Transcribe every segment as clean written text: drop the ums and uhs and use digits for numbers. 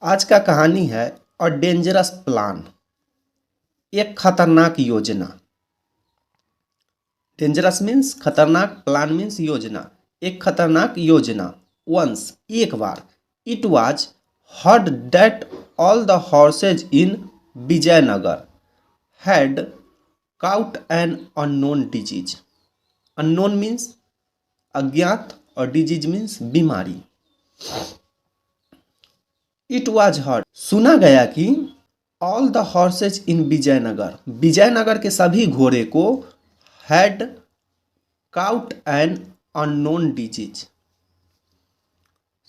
आज का कहानी है अ डेंजरस प्लान। एक खतरनाक योजना। डेंजरस मीन्स खतरनाक, प्लान मीन्स योजना। एक खतरनाक योजना। वंस एक बार। It was heard that all the horses in Vijayanagar had caught an unknown disease. Unknown means अज्ञात और disease means बीमारी। इट वाज हर्ड सुना गया कि all the horses in Vijayanagar, Vijayanagar के सभी घोड़े को had cout an unknown disease,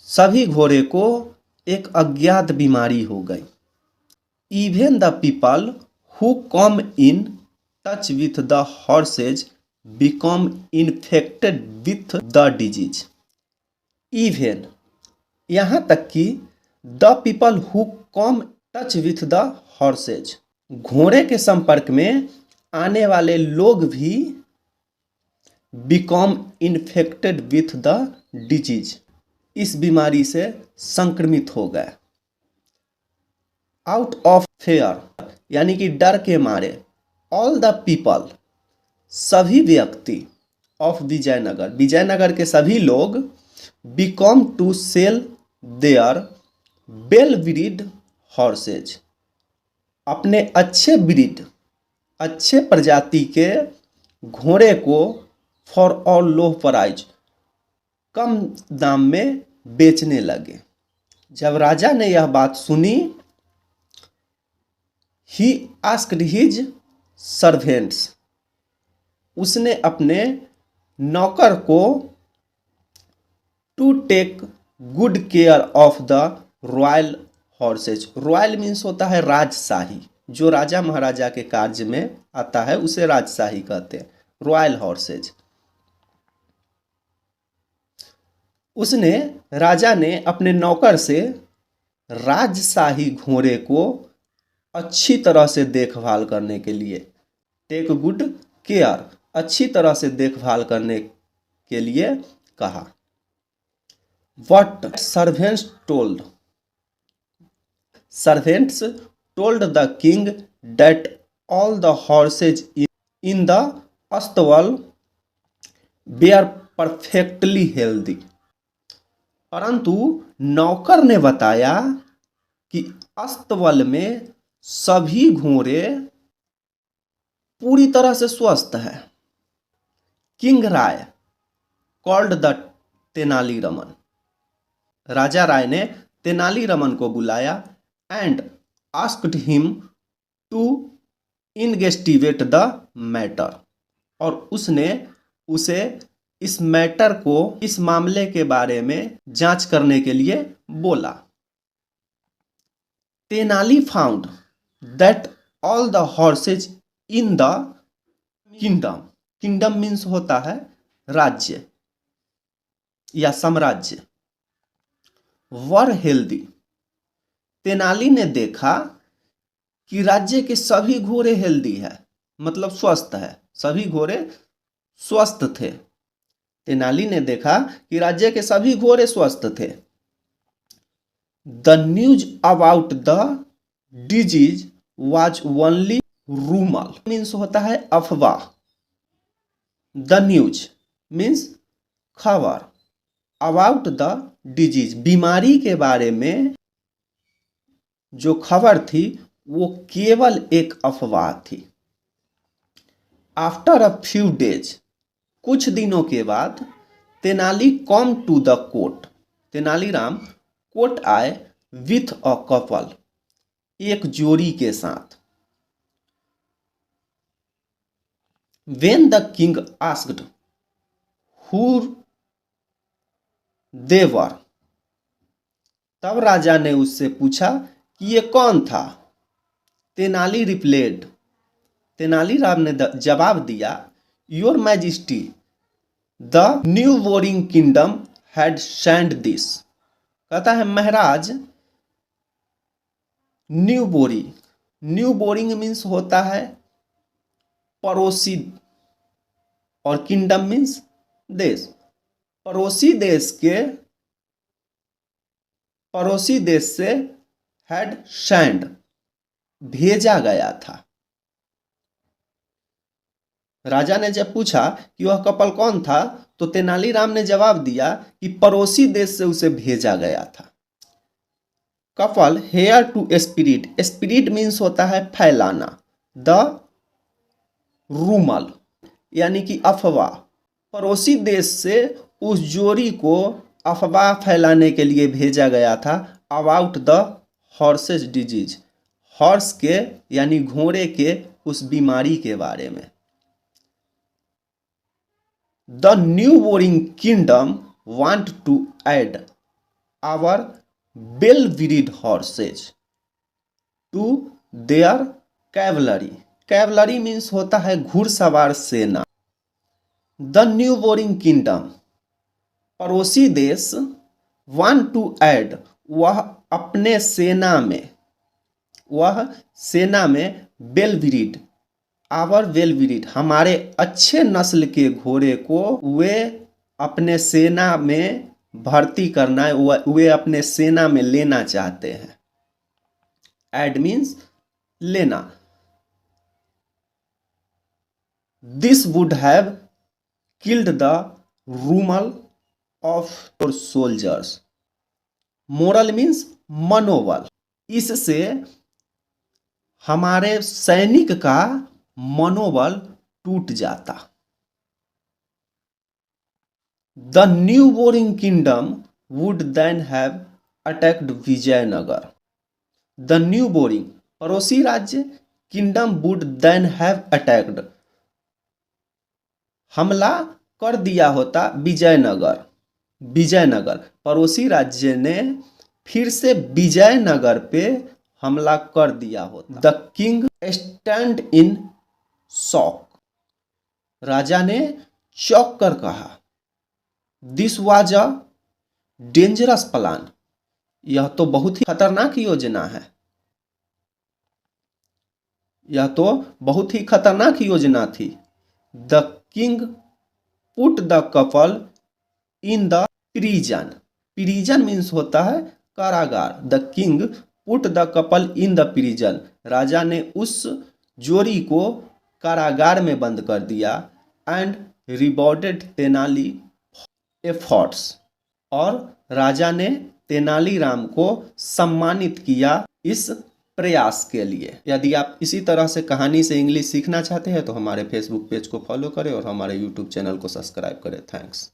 सभी घोड़े को एक अज्ञात बीमारी हो गई। Even the people who come in touch with the horse's become infected with the disease. Even यहाँ तक कि the people who come touch with the horse's, घोड़े के संपर्क में आने वाले लोग भी become infected with the disease, इस बीमारी से संक्रमित हो गए। आउट ऑफ फेयर यानी कि डर के मारे, ऑल द पीपल सभी व्यक्ति ऑफ विजयनगर, विजयनगर के सभी लोग become to sell their well breed horses, अपने अच्छे ब्रीड, अच्छे प्रजाति के घोड़े को फॉर ऑल लो प्राइज, कम दाम में बेचने लगे। जब राजा ने यह बात सुनी, ही आस्क्ड हिज सर्वेंट्स, उसने अपने नौकर को to take good care of the royal horses. Royal means होता है राजशाही, जो राजा महाराजा के कार्य में आता है उसे राजशाही कहते हैं, रॉयल हॉर्सेज। उसने, राजा ने अपने नौकर से राजशाही घोड़े को अच्छी तरह से देखभाल करने के लिए, टेक गुड केयर, अच्छी तरह से देखभाल करने के लिए कहा। What servants told? Servants told the king that all the horses in the stable were perfectly healthy. परंतु नौकर ने बताया कि अस्तबल में सभी घोड़े पूरी तरह से स्वस्थ है। King Rai called the Tenali Raman, राजा राय ने तेनाली रमन को बुलाया and asked him to investigate the matter, और उसने उसे इस मैटर को, इस मामले के बारे में जांच करने के लिए बोला। Tenali found that all the horses in the kingdom, kingdom means होता है राज्य या साम्राज्य, वर हेल्दी। तेनाली ने देखा कि राज्य के सभी घोड़े हेल्दी है, मतलब स्वस्थ है, सभी घोड़े स्वस्थ थे। तेनाली ने देखा कि राज्य के सभी घोड़े स्वस्थ थे। The news about the disease was only rumour, means होता है अफवाह। द न्यूज मीन्स खबर, अबाउट द डिजीज बीमारी के बारे में जो खबर थी वो केवल एक अफवाह थी। आफ्टर अ फ्यू डेज, कुछ दिनों के बाद, Tenali come to the court, Tenaliram court आए विथ अ कपल, एक जोड़ी के साथ। When the king asked who they were, तब राजा ने उससे पूछा कि ये कौन था। तेनाली रिप्लेड, तेनालीराम ने जवाब दिया, your majesty the new boring kingdom had send this, कहता है महाराज new boring, new boring means होता है पड़ोसी, और किंगडम मीन्स देश, पड़ोसी देश से हैड सेंड भेजा गया था। राजा ने जब पूछा कि वह कपल कौन था तो तेनालीराम ने जवाब दिया कि पड़ोसी देश से उसे भेजा गया था। Couple hair to spirit, spirit means होता है फैलाना, द रूमल यानी कि अफवाह। पड़ोसी देश से उस जोड़ी को अफवाह फैलाने के लिए भेजा गया था about the horses disease, horse के यानी घोड़े के उस बीमारी के बारे में। The new boring kingdom want to add our well breed horses to their cavalry, cavalry means होता है घुड़सवार सेना। द न्यू बोरिंग किंगडम पड़ोसी देश, वांट टू ऐड वह अपने सेना में, वह सेना में well breed, our well breed हमारे अच्छे नस्ल के घोड़े को वे अपने सेना में भर्ती करना है, वे अपने सेना में लेना चाहते हैं। ऐड मीन्स लेना। This would have killed the morale of soldiers, morale means मनोबल, इससे हमारे सैनिक का मनोबल टूट जाता। The new boring kingdom would then have attacked Vijayanagar. The new boring पड़ोसी राज्य, kingdom would then have attacked हमला कर दिया होता विजयनगर, विजयनगर पड़ोसी राज्य ने फिर से विजयनगर पे हमला कर दिया होता। The king stand in shock, राजा ने चौंक कर कहा। This was a dangerous plan, यह तो बहुत ही खतरनाक योजना है, यह तो बहुत ही खतरनाक योजना थी। The king put the couple in the prison, prison means होता है कारागार। The king put the couple in the prison, राजा ने उस जोड़ी को कारागार में बंद कर दिया। एंड रिवॉर्डेड तेनाली एफर्ट्स, और राजा ने तेनालीराम को सम्मानित किया इस प्रयास के लिए। यदि आप इसी तरह से कहानी से इंग्लिश सीखना चाहते हैं तो हमारे फेसबुक पेज को फॉलो करें और हमारे यूट्यूब चैनल को सब्सक्राइब करें। थैंक्स।